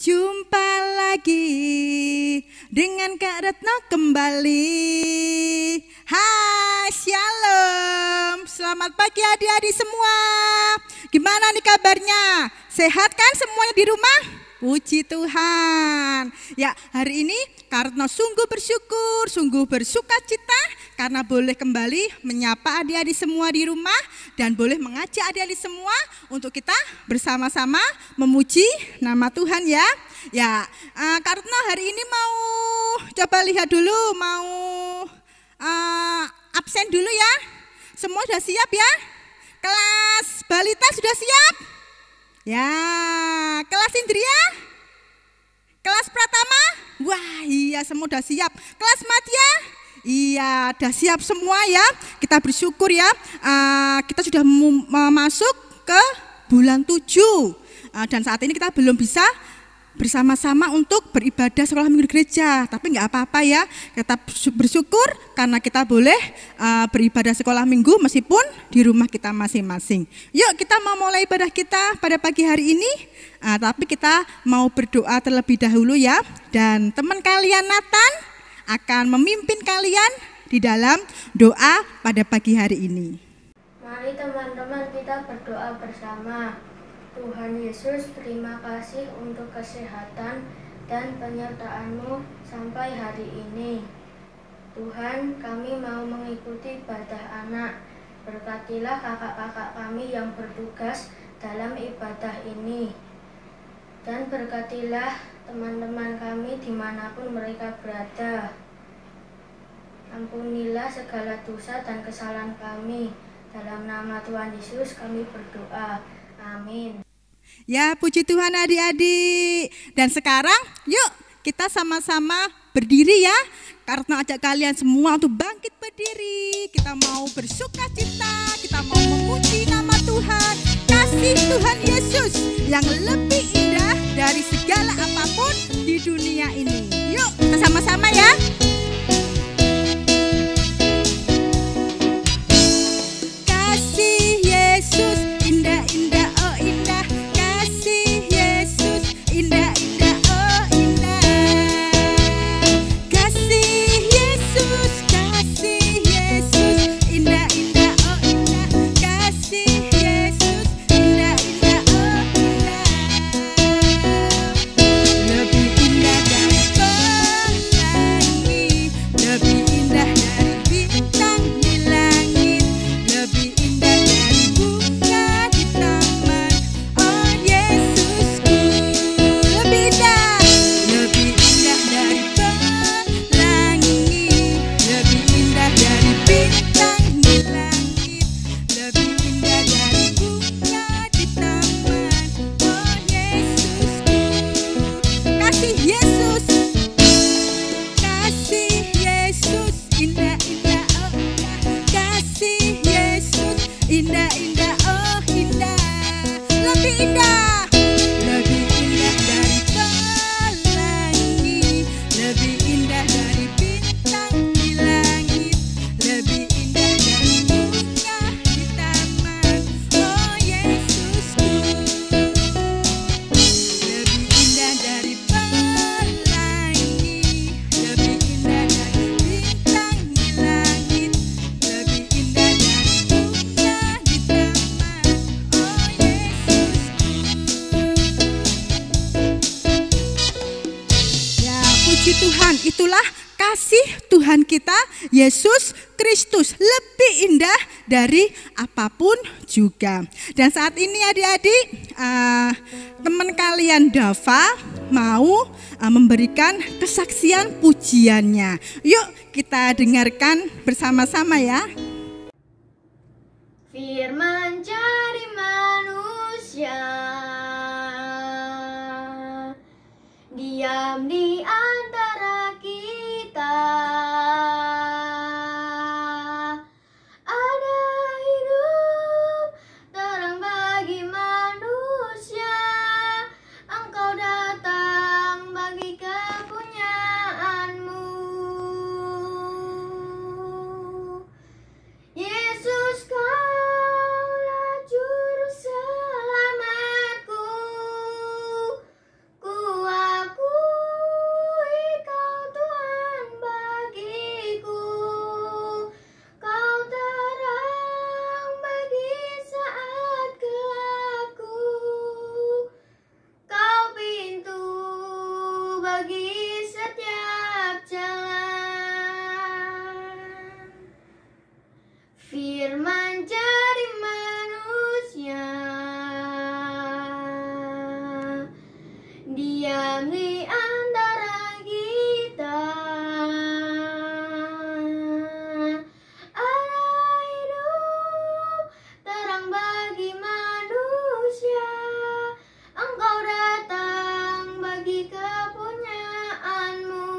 Jumpa lagi dengan Kak Retno kembali. Hai, shalom. Selamat pagi adik-adik semua. Gimana nih kabarnya? Sehat kan semuanya di rumah? Puji Tuhan. Ya, hari ini Kak Retno sungguh bersyukur, sungguh bersuka cita karena boleh kembali menyapa adik-adik semua di rumah dan boleh mengajak adik-adik semua untuk kita bersama-sama memuji nama Tuhan ya. Ya, Kak Retno hari ini mau coba lihat dulu, mau absen dulu ya. Semua sudah siap ya? Kelas balita sudah siap? Ya, kelas Indria? Kelas Pratama? Wah iya, semua sudah siap. Kelas Madya? Iya, sudah siap semua ya. Kita bersyukur ya, kita sudah masuk ke bulan 7. Dan saat ini kita belum bisa bersama-sama untuk beribadah sekolah minggu di gereja, tapi nggak apa-apa ya, kita bersyukur karena kita boleh beribadah sekolah minggu meskipun di rumah kita masing-masing. Yuk kita mau mulai ibadah kita pada pagi hari ini, tapi kita mau berdoa terlebih dahulu ya, dan teman kalian Nathan akan memimpin kalian di dalam doa pada pagi hari ini. Mari teman-teman kita berdoa bersama. Tuhan Yesus, terima kasih untuk kesehatan dan penyertaan-Mu sampai hari ini. Tuhan, kami mau mengikuti ibadah anak. Berkatilah kakak-kakak kami yang bertugas dalam ibadah ini. Dan berkatilah teman-teman kami dimanapun mereka berada. Ampunilah segala dosa dan kesalahan kami. Dalam nama Tuhan Yesus kami berdoa. Amin. Ya, puji Tuhan adik-adik. Dan sekarang yuk kita sama-sama berdiri ya. Karena ajak kalian semua untuk bangkit berdiri. Kita mau bersuka cita, kita mau memuji nama Tuhan. Kasih Tuhan Yesus yang lebih indah dari segala apapun di dunia ini. Yuk kita sama-sama ya. Kasih Yesus indah-indah, oh indah. Kasih Yesus indah-indah, oh indah. Kasih Yesus indah-indah, oh indah. Kasih Yesus indah-indah, oh indah. Lebih indah dari pelangi, lebih indah dari bintang di langit, lebih indah dari bunga di taman. Oh Yesusku, lebih indah dari pelangi, lebih indah dari bintang di langit, lebih indah dari bunga di taman. Oh Yesusku, kasih Yesus indah-indah, oh indah. Kasih Yesus indah-indah, oh indah. Lebih indah dari pelangi, lebih indah dari bintang di langit, lebih indah dari bunga di taman. Oh Yesusku, lebih indah dari pelangi, lebih indah dari bintang di langit, lebih indah dari bunga di taman. Oh Yesusku. Ya, puji Tuhan, itulah kasih Tuhan kita Yesus Kristus, lebih indah dari apapun juga. Dan saat ini adik-adik, teman kalian Dava mau memberikan kesaksian pujiannya. Yuk kita dengarkan bersama-sama ya. Firman jari manusia, diam di antara kita. Ada hidup terang bagi manusia. Engkau datang bagi kepunyaanmu. Yesus, Kaulah juru selamatku. yang di antara kita. Arah hidup terang bagi manusia, Engkau datang bagi kepunyaanmu.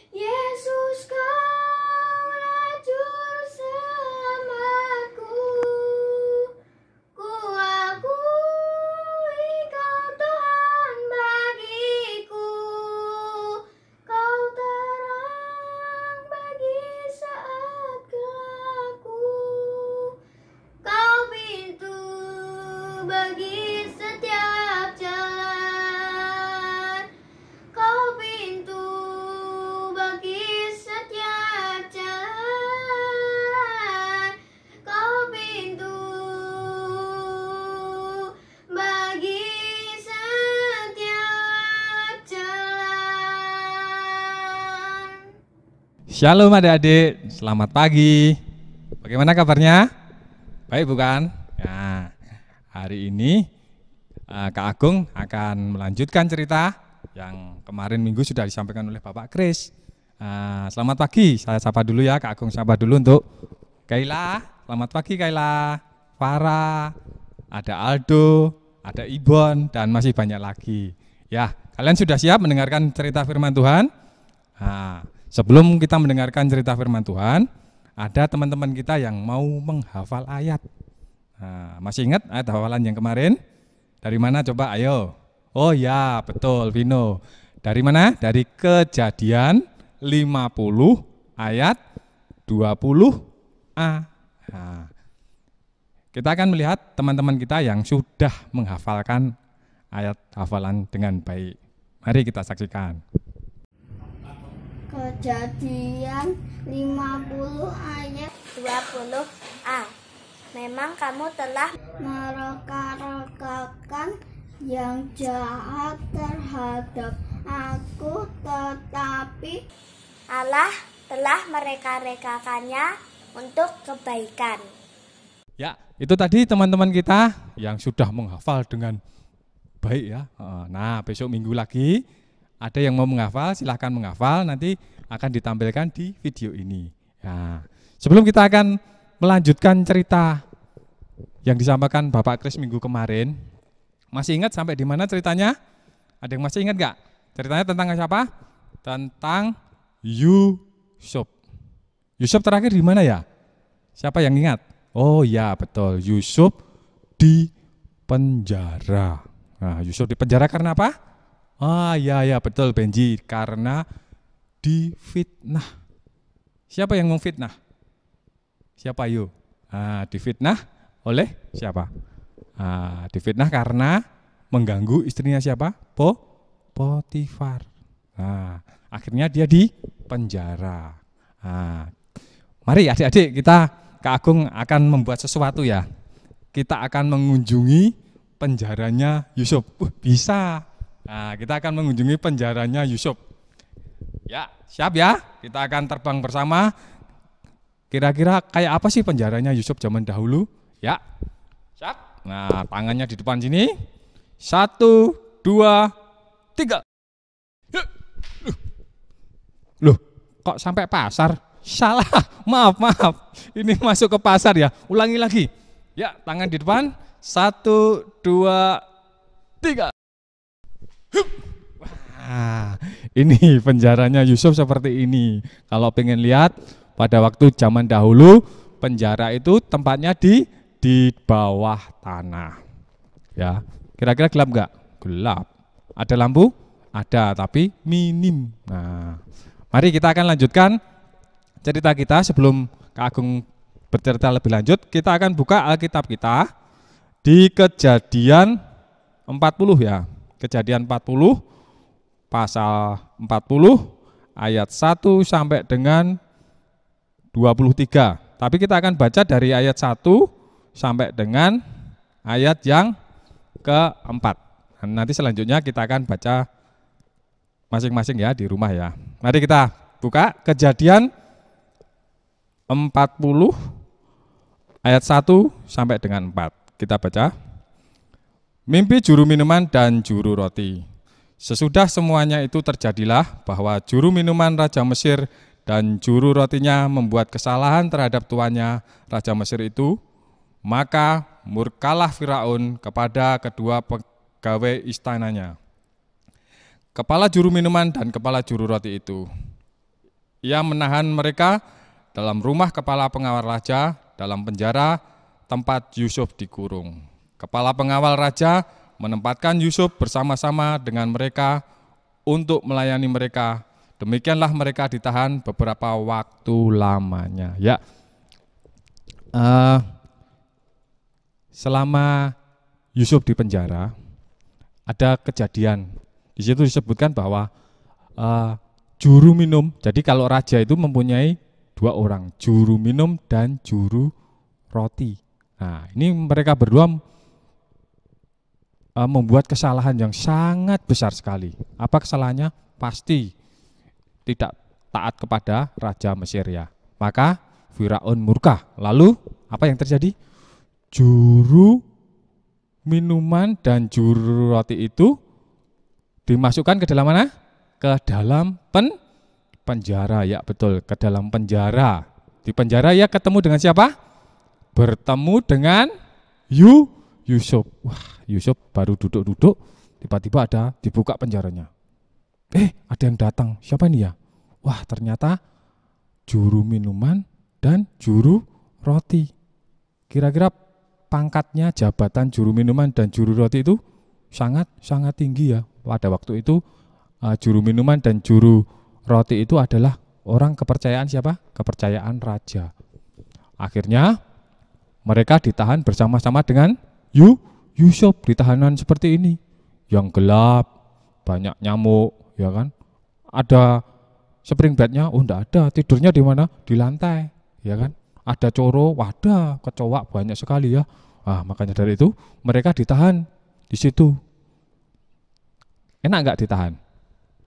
Yesus, Kaulah juru selamatku. Ku akui Kau Tuhan bagiku. Kau terang bagi saat gelapku. Kau pintu bagi setiap jalan. Kau pintu bagi setiap jalan. Kau pintu bagi setiap jalan. Shalom adik-adik, selamat pagi. Bagaimana kabarnya? Baik bukan? Ya, hari ini Kak Agung akan melanjutkan cerita yang kemarin minggu sudah disampaikan oleh Bapak Kris. Selamat pagi, saya sapa dulu ya, Kak Agung sapa dulu untuk Kaila. Selamat pagi Kaila, Farah, ada Aldo, ada Ibon, dan masih banyak lagi. Ya, kalian sudah siap mendengarkan cerita firman Tuhan? Sebelum kita mendengarkan cerita firman Tuhan, ada teman-teman kita yang mau menghafal ayat. Masih ingat ayat hafalan yang kemarin? Dari mana coba? Ayo. Oh ya, betul Vino. Dari mana? Dari Kejadian 50 ayat 20a. Kita akan melihat teman-teman kita yang sudah menghafalkan ayat hafalan dengan baik. Mari kita saksikan. Kejadian 50 ayat 20a. Memang kamu telah mereka-rekakan yang jahat terhadap aku, tetapi Allah telah mereka-rekakannya untuk kebaikan. Ya, itu tadi teman-teman kita yang sudah menghafal dengan baik ya. Nah, besok minggu lagi ada yang mau menghafal, silahkan menghafal, nanti akan ditampilkan di video ini. Nah, sebelum kita akan melanjutkan cerita yang disampaikan Bapak Kris minggu kemarin, masih ingat sampai di mana ceritanya? Ada yang masih ingat gak? Ceritanya tentang siapa? Tentang Yusuf. Yusuf terakhir di mana ya? Siapa yang ingat? Oh ya betul, Yusuf di penjara. Nah, Yusuf di penjara karena apa? Ya betul Benji, karena difitnah. Siapa yang memfitnah? Siapa yuk? Difitnah oleh siapa? Difitnah karena mengganggu istrinya siapa? Potifar. Akhirnya dia di penjara. Mari adik-adik, Kak Agung akan membuat sesuatu ya. Kita akan mengunjungi penjaranya Yusuf. Bisa. Kita akan mengunjungi penjaranya Yusuf. Ya, siap ya? Kita akan terbang bersama. Kira-kira kayak apa sih penjaranya Yusuf zaman dahulu? Ya, siap. Nah, tangannya di depan sini. 1, 2, 3. Loh, kok sampai pasar? Salah, maaf. Ini masuk ke pasar ya. Ulangi lagi. Ya, tangan di depan. 1, 2, 3. Wah, ini penjaranya Yusuf seperti ini. Kalau pengen lihat pada waktu zaman dahulu, penjara itu tempatnya di bawah tanah. Ya, kira-kira gelap enggak? Gelap. Ada lampu? Ada, tapi minim. Nah, mari kita akan lanjutkan cerita kita. Sebelum Kak Agung bercerita lebih lanjut, kita akan buka Alkitab kita di Kejadian 40 ya. Kejadian 40 pasal 40 ayat 1 sampai dengan 23. Tapi kita akan baca dari ayat 1 sampai dengan ayat yang keempat. Nanti selanjutnya kita akan baca masing-masing ya di rumah ya. Mari kita buka Kejadian 40 ayat 1 sampai dengan 4. Kita baca. Mimpi juru minuman dan juru roti. Sesudah semuanya itu terjadilah bahwa juru minuman Raja Mesir dan juru rotinya membuat kesalahan terhadap tuannya Raja Mesir itu, maka murkalah Firaun kepada kedua pegawai istananya, kepala juru minuman dan kepala juru roti itu. Ia menahan mereka dalam rumah kepala pengawal raja, dalam penjara tempat Yusuf dikurung. Kepala pengawal raja menempatkan Yusuf bersama-sama dengan mereka untuk melayani mereka. Demikianlah mereka ditahan beberapa waktu lamanya. Ya, selama Yusuf di penjara ada kejadian. Di situ disebutkan bahwa juru minum. Jadi kalau raja itu mempunyai dua orang, juru minum dan juru roti. Nah, ini mereka berdua membuat kesalahan yang sangat besar sekali. Apa kesalahannya? Pasti tidak taat kepada Raja Mesir ya. Maka Firaun murka. Lalu apa yang terjadi? Juru minuman dan juru roti itu dimasukkan ke dalam mana? Ke dalam penjara. Ya betul, ke dalam penjara. Di penjara ya ketemu dengan siapa? Bertemu dengan Yusuf. Wah, Yusuf baru duduk-duduk, tiba-tiba ada dibuka penjaranya. Ada yang datang. Siapa ini ya? Wah, ternyata juru minuman dan juru roti. Kira-kira pangkatnya, jabatan juru minuman dan juru roti itu sangat tinggi ya. Pada waktu itu juru minuman dan juru roti itu adalah orang kepercayaan siapa? Kepercayaan raja. Akhirnya mereka ditahan bersama-sama dengan Yusuf di tahanan seperti ini, yang gelap, banyak nyamuk, ya kan? Ada spring bednya, enggak ada. Tidurnya di mana? Di lantai, ya kan? Ada coro, wadah, kecoak banyak sekali ya. Makanya dari itu mereka ditahan di situ. Enak enggak ditahan?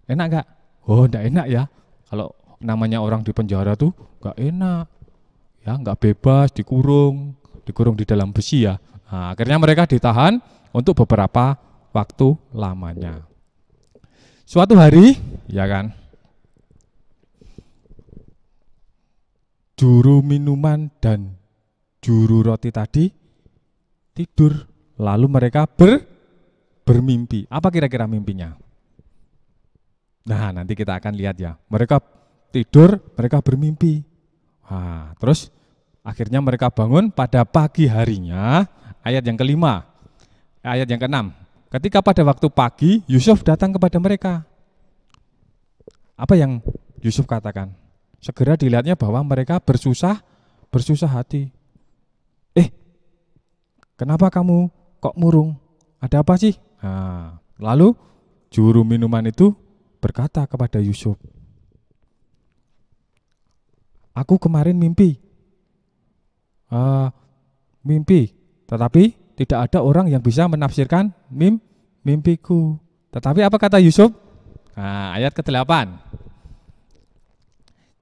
Enak enggak? Oh, enggak enak ya. Kalau namanya orang di penjara tuh enggak enak, ya, enggak bebas, dikurung di dalam besi ya. Nah, akhirnya mereka ditahan untuk beberapa waktu lamanya. Suatu hari, ya kan, juru minuman dan juru roti tadi tidur, lalu mereka bermimpi. Apa kira-kira mimpinya? Nah, nanti kita akan lihat ya. Mereka tidur, mereka bermimpi. Terus akhirnya mereka bangun pada pagi harinya. Ayat yang kelima, ayat yang keenam. Ketika pada waktu pagi, Yusuf datang kepada mereka. Apa yang Yusuf katakan? Segera dilihatnya bahwa mereka bersusah hati. Kenapa kamu kok murung? Ada apa sih? Lalu juru minuman itu berkata kepada Yusuf, aku kemarin mimpi, tetapi tidak ada orang yang bisa menafsirkan mimpiku. Tetapi apa kata Yusuf? Ayat ke-8.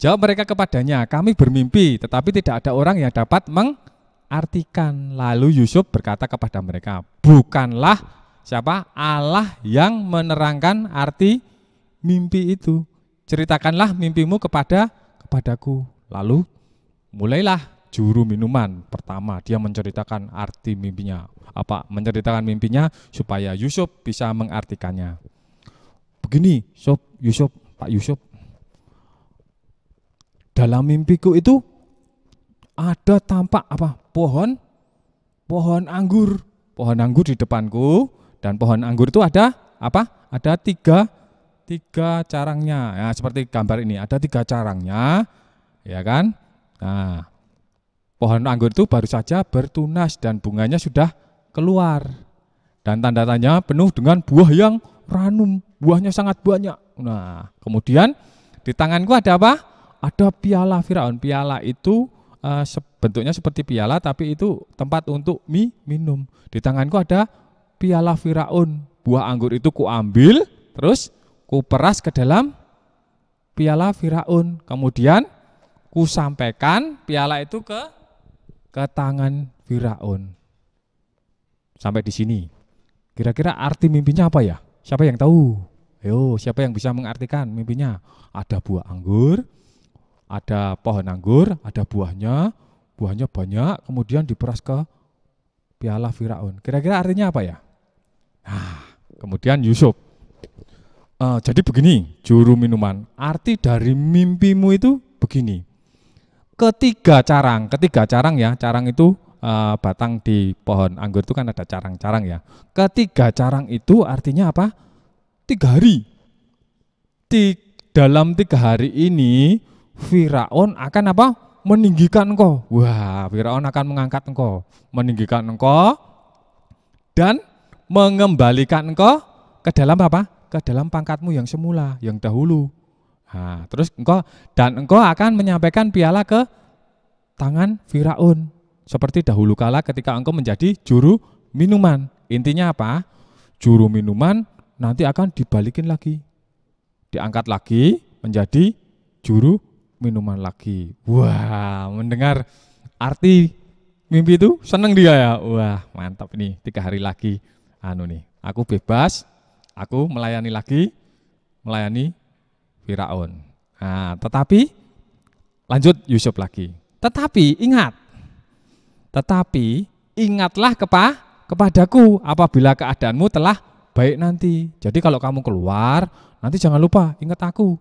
Jawab mereka kepadanya, kami bermimpi, tetapi tidak ada orang yang dapat mengartikan. Lalu Yusuf berkata kepada mereka, bukanlah siapa? Allah yang menerangkan arti mimpi itu. Ceritakanlah mimpimu kepadaku. Lalu mulailah juru minuman pertama, dia menceritakan arti mimpinya. Menceritakan mimpinya supaya Yusuf bisa mengartikannya. Begini, Pak Yusuf, dalam mimpiku itu ada tampak pohon anggur di depanku, dan pohon anggur itu ada Ada tiga carangnya. Ya, seperti gambar ini, ada 3 carangnya, ya kan? Nah, pohon anggur itu baru saja bertunas dan bunganya sudah keluar. Dan tanda-tandanya penuh dengan buah yang ranum, buahnya sangat banyak. Nah, kemudian di tanganku ada apa? Ada piala Firaun. Piala itu bentuknya seperti piala, tapi itu tempat untuk minum. Di tanganku ada piala Firaun. Buah anggur itu kuambil, terus kuperas ke dalam piala Firaun. Kemudian kusampaikan piala itu ke tangan Firaun. Sampai di sini. Kira-kira arti mimpinya apa ya? Siapa yang tahu? Ayo, siapa yang bisa mengartikan mimpinya? Ada buah anggur, ada pohon anggur, ada buahnya, buahnya banyak, kemudian diperas ke piala Firaun. Kira-kira artinya apa ya? Nah, kemudian Yusuf. Jadi begini, juru minuman. Arti dari mimpimu itu begini. Ketiga carang ya. Carang itu batang di pohon anggur itu kan ada carang-carang ya. Ketiga carang itu artinya apa? 3 hari. Dalam 3 hari ini Firaun akan apa? Meninggikan engkau. Wah, Firaun akan mengangkat engkau, meninggikan engkau dan mengembalikan engkau ke dalam apa? Ke dalam pangkatmu yang semula, yang dahulu. Nah, terus engkau akan menyampaikan piala ke tangan Firaun seperti dahulu kala ketika engkau menjadi juru minuman. Intinya apa? Juru minuman nanti akan dibalikin lagi, diangkat lagi menjadi juru minuman lagi. Wah, mendengar arti mimpi itu seneng dia ya. Wah, mantap nih, 3 hari lagi aku bebas, aku melayani Firaun. Nah, tetapi lanjut Yusuf lagi. Tetapi ingatlah kepadaku apabila keadaanmu telah baik nanti. Jadi kalau kamu keluar, nanti jangan lupa ingat aku.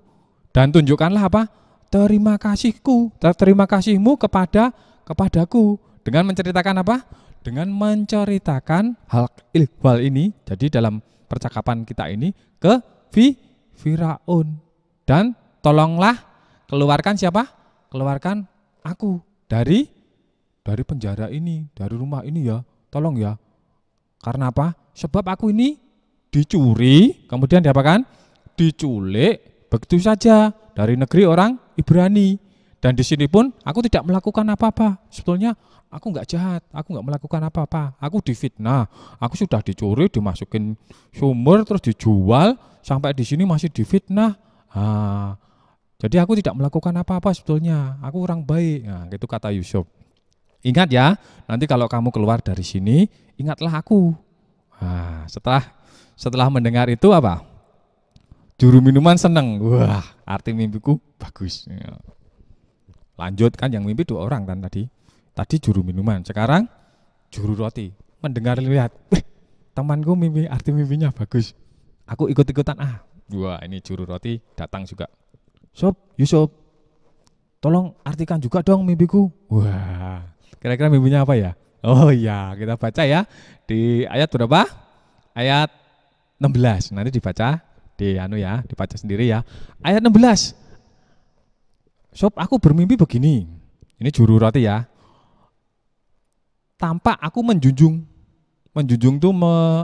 Dan tunjukkanlah apa? Terima kasihmu kepadaku. Dengan menceritakan apa? Dengan menceritakan hal ini. Jadi dalam percakapan kita ini ke Firaun. Dan tolonglah keluarkan siapa? Keluarkan aku dari penjara ini, dari rumah ini ya. Tolong ya. Karena apa? Sebab aku ini dicuri, kemudian diapakan? Diculik begitu saja dari negeri orang Ibrani. Dan di sini pun aku tidak melakukan apa-apa. Sebetulnya aku nggak jahat, aku nggak melakukan apa-apa. Aku difitnah, aku sudah dicuri, dimasukin sumur, terus dijual, sampai di sini masih difitnah. Jadi aku tidak melakukan apa-apa sebetulnya. Aku orang baik. Nah, gitu kata Yusuf. Ingat ya, nanti kalau kamu keluar dari sini, ingatlah aku. Nah, setelah mendengar itu apa? Juru minuman seneng. Wah, arti mimpiku bagus. Lanjut kan yang mimpi 2 orang kan tadi. Tadi juru minuman, sekarang juru roti. Mendengar lihat, temanku mimpi, arti mimpinya bagus. Aku ikut-ikutan. Wah, ini juru roti datang juga. Yusuf, tolong artikan juga dong mimpiku. Wah, kira-kira mimpinya apa ya? Oh iya, kita baca ya. Di ayat berapa? Ayat 16. Nanti dibaca dibaca sendiri ya. Ayat 16. Aku bermimpi begini. Ini juru roti ya. Tampak aku menjunjung tuh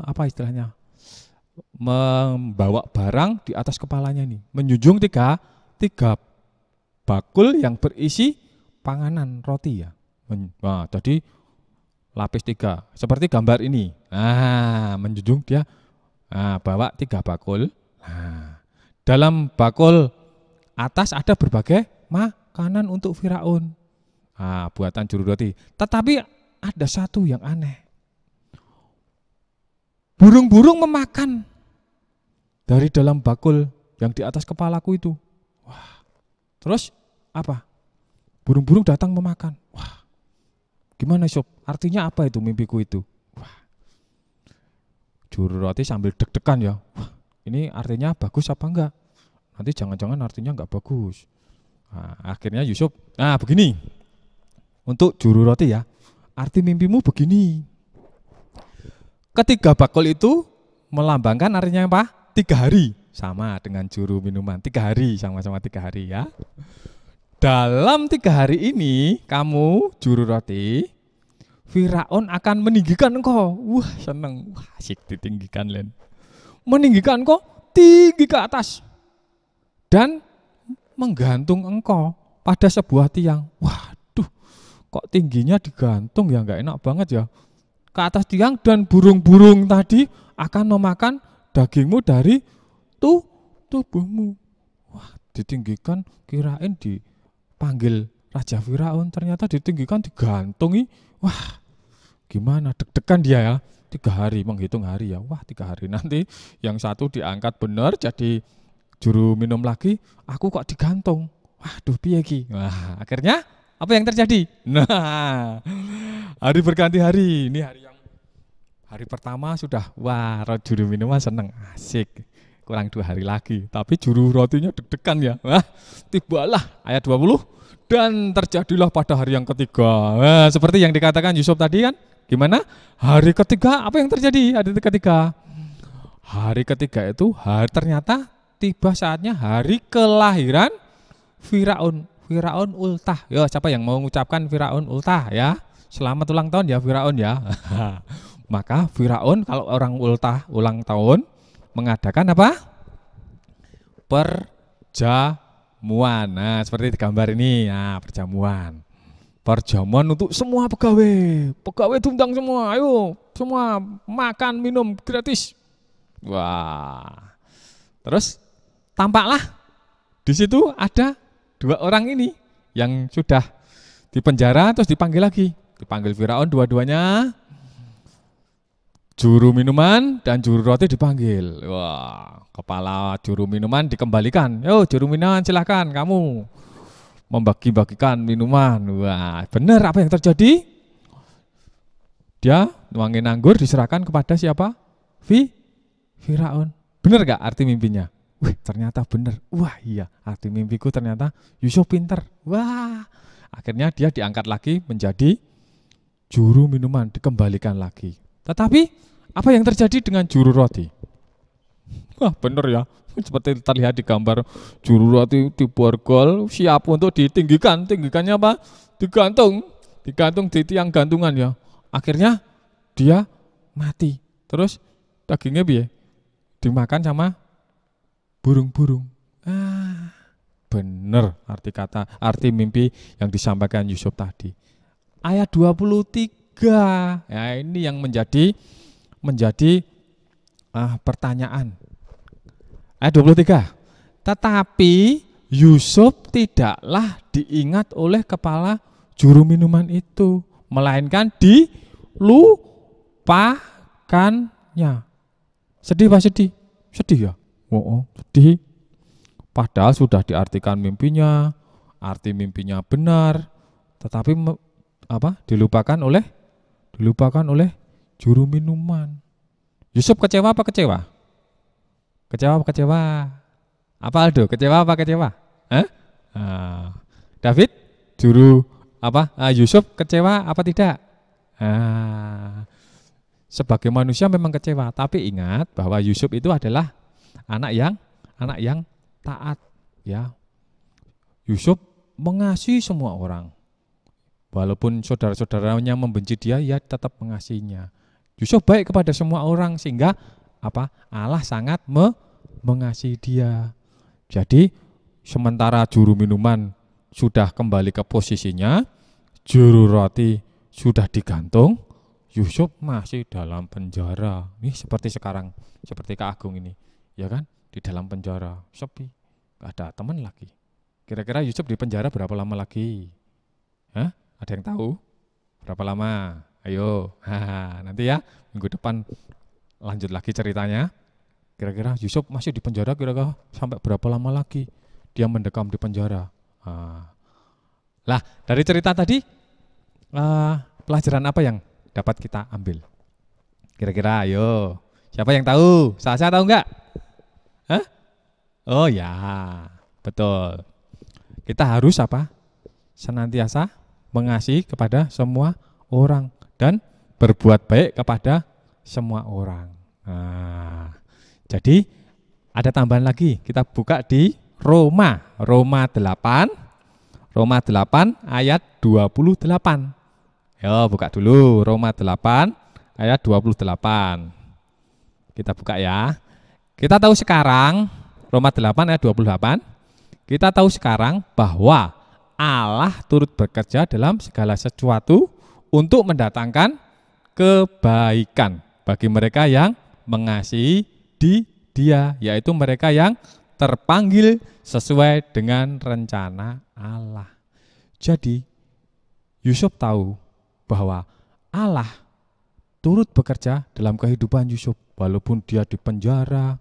apa istilahnya? Membawa barang di atas kepalanya nih. Menjunjung tiga bakul yang berisi panganan roti ya. Nah, jadi lapis 3 seperti gambar ini. Menjunjung dia bawa 3 bakul. Dalam bakul atas ada berbagai makanan untuk Firaun. Buatan juru roti. Tetapi ada satu yang aneh. Burung-burung memakan dari dalam bakul yang di atas kepalaku itu. Wah. Terus apa? Burung-burung datang memakan. Wah. Gimana Sob? Artinya apa itu mimpiku itu? Wah. Juru roti sambil deg-degan ya. Wah, ini artinya bagus apa enggak? Nanti jangan-jangan artinya enggak bagus. Akhirnya Yusuf, begini. Untuk juru roti ya. Arti mimpimu begini. Ketiga bakul itu melambangkan artinya apa? 3 hari. Sama dengan juru minuman. 3 hari, sama-sama 3 hari ya. Dalam 3 hari ini, kamu juru roti, Firaun akan meninggikan engkau. Wah, seneng. Wah, asik ditinggikan Len. Meninggikan engkau tinggi ke atas. Dan menggantung engkau pada sebuah tiang. Waduh, kok tingginya digantung ya, nggak enak banget ya. Ke atas tiang dan burung-burung tadi akan memakan dagingmu dari tubuhmu. Wah, ditinggikan, kirain dipanggil Raja Firaun, ternyata ditinggikan, digantungi. Wah, gimana, deg-degan dia ya. 3 hari, menghitung hari ya. Wah 3 hari nanti yang satu diangkat benar jadi juru minum lagi, aku kok digantung. Waduh piye ki. Wah, akhirnya apa yang terjadi? Nah, hari berganti hari. Ini hari pertama sudah, wah juru minuman seneng, asik. Kurang 2 hari lagi, tapi juru rotinya deg-degan ya. Wah, tibalah ayat 20 dan terjadilah pada hari yang ketiga. Nah, seperti yang dikatakan Yusuf tadi kan, gimana? Hari ketiga apa yang terjadi? Hari ketiga. Hari ketiga itu ternyata tiba saatnya hari kelahiran Firaun. Firaun ultah. Yo, siapa yang mau mengucapkan Firaun ultah ya? Selamat ulang tahun ya Firaun ya. Maka Firaun kalau orang ultah ulang tahun mengadakan apa? Perjamuan. Nah, seperti di gambar ini. Nah, perjamuan. Perjamuan untuk semua pegawai. Pegawai diundang semua. Ayo, semua makan, minum gratis. Wah. Terus tampaklah di situ ada 2 orang ini yang sudah dipenjara terus dipanggil lagi. Dipanggil Firaun dua-duanya. Juru minuman dan juru roti dipanggil. Wah, kepala juru minuman dikembalikan. Yo, juru minuman silahkan kamu membagi-bagikan minuman. Wah, benar apa yang terjadi? Dia nuangin anggur diserahkan kepada siapa? Firaun. Benar gak arti mimpinya? Wih, ternyata benar. Wah iya, arti mimpiku ternyata Yusuf pinter. Wah, akhirnya dia diangkat lagi menjadi juru minuman, dikembalikan lagi. Tetapi apa yang terjadi dengan juru roti? Wah benar ya, seperti terlihat di gambar, juru roti diborgol, siap untuk ditinggikan. Tinggikannya apa? Digantung di tiang gantungan ya. Akhirnya dia mati. Terus dagingnya piye? Dimakan sama burung-burung. Benar arti mimpi yang disampaikan Yusuf tadi. Ayat 23. Ya, ini yang menjadi pertanyaan. Ayat 23. Tetapi Yusuf tidaklah diingat oleh kepala juru minuman itu, melainkan dilupakannya. Sedih Pak, sedih? Sedih ya? Oh, sedih. Padahal sudah diartikan mimpinya, arti mimpinya benar, tetapi dilupakan oleh juru minuman. Yusuf kecewa apa kecewa? Kecewa apa kecewa? Apa Aldo? Kecewa apa kecewa? David, Yusuf kecewa apa tidak? Sebagai manusia memang kecewa, tapi ingat bahwa Yusuf itu adalah anak yang taat ya. Yusuf mengasihi semua orang. Walaupun saudara-saudaranya membenci dia, ia tetap mengasihinya. Yusuf baik kepada semua orang sehingga Allah sangat mengasihi dia. Jadi sementara juru minuman sudah kembali ke posisinya, juru roti sudah digantung, Yusuf masih dalam penjara. Nih seperti sekarang, seperti Kak Agung ini, ya kan? Di dalam penjara, sepi, gak ada teman lagi. Kira-kira Yusuf di penjara berapa lama lagi? Ada yang tahu? Berapa lama? Ayo, nanti ya minggu depan lanjut lagi ceritanya. Kira-kira Yusuf masih di penjara kira-kira sampai berapa lama lagi dia mendekam di penjara? Lah dari cerita tadi pelajaran apa yang dapat kita ambil? Kira-kira ayo, siapa yang tahu? Saya tahu enggak? Oh ya, betul. Kita harus senantiasa mengasihi kepada semua orang dan berbuat baik kepada semua orang. Jadi ada tambahan lagi, kita buka di Roma 8 ayat 28. Yo, buka dulu Roma 8 ayat 28. Kita buka ya. Kita tahu sekarang Roma 8 ayat 28. Kita tahu sekarang bahwa Allah turut bekerja dalam segala sesuatu untuk mendatangkan kebaikan bagi mereka yang mengasihi Dia, yaitu mereka yang terpanggil sesuai dengan rencana Allah. Jadi Yusuf tahu bahwa Allah turut bekerja dalam kehidupan Yusuf. Walaupun dia di penjara,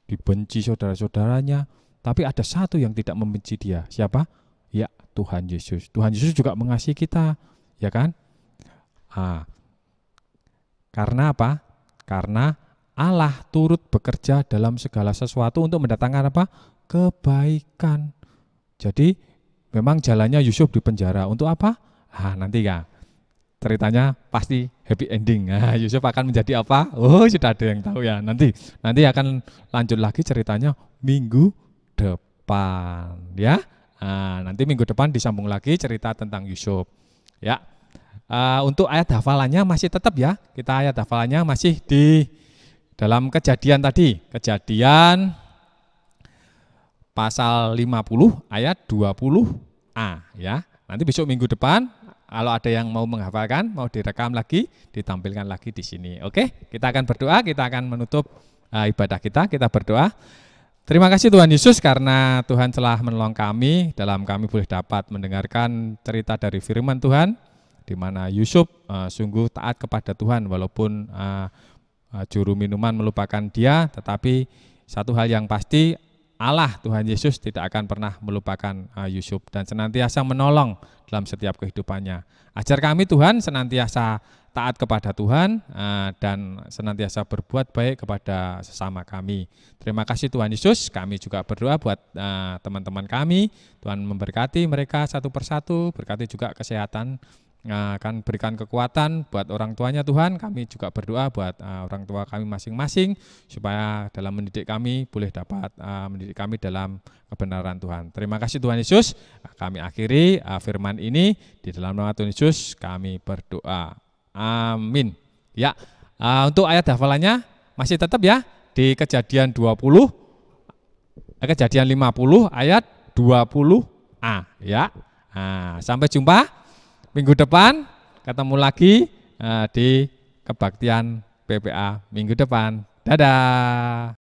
dibenci saudara-saudaranya, tapi ada satu yang tidak membenci dia. Siapa? Ya, Tuhan Yesus. Tuhan Yesus juga mengasihi kita, ya kan? Karena apa? Karena Allah turut bekerja dalam segala sesuatu untuk mendatangkan apa? Kebaikan. Jadi memang jalannya Yusuf di penjara untuk apa? Nanti ya ceritanya pasti happy ending. Yusuf akan menjadi apa? Oh, sudah ada yang tahu ya. Nanti akan lanjut lagi ceritanya minggu depan, ya. Nanti minggu depan disambung lagi cerita tentang Yusuf, ya. Untuk ayat hafalannya masih tetap ya. Kita ayat hafalannya masih di dalam Kejadian tadi. Kejadian pasal 50 ayat 20a, ya. Nanti besok minggu depan kalau ada yang mau menghafalkan, mau direkam lagi, ditampilkan lagi di sini. Oke, kita akan berdoa, kita akan menutup ibadah kita berdoa. Terima kasih Tuhan Yesus karena Tuhan telah menolong kami dalam kami boleh dapat mendengarkan cerita dari firman Tuhan, di mana Yusuf sungguh taat kepada Tuhan walaupun juru minuman melupakan dia, tetapi satu hal yang pasti Allah Tuhan Yesus tidak akan pernah melupakan Yusuf dan senantiasa menolong dalam setiap kehidupannya. Ajar kami Tuhan senantiasa taat kepada Tuhan dan senantiasa berbuat baik kepada sesama kami. Terima kasih Tuhan Yesus. Kami juga berdoa buat teman-teman kami. Tuhan memberkati mereka satu persatu, berkati juga kesehatan, akan berikan kekuatan buat orang tuanya Tuhan. Kami juga berdoa buat orang tua kami masing-masing supaya dalam mendidik kami boleh dapat mendidik kami dalam kebenaran Tuhan. Terima kasih Tuhan Yesus. Kami akhiri firman ini di dalam nama Tuhan Yesus kami berdoa. Amin. Ya, untuk ayat hafalannya masih tetap ya di Kejadian 50 ayat 20a, ya. Sampai jumpa minggu depan, ketemu lagi di kebaktian PPA minggu depan. Dadah.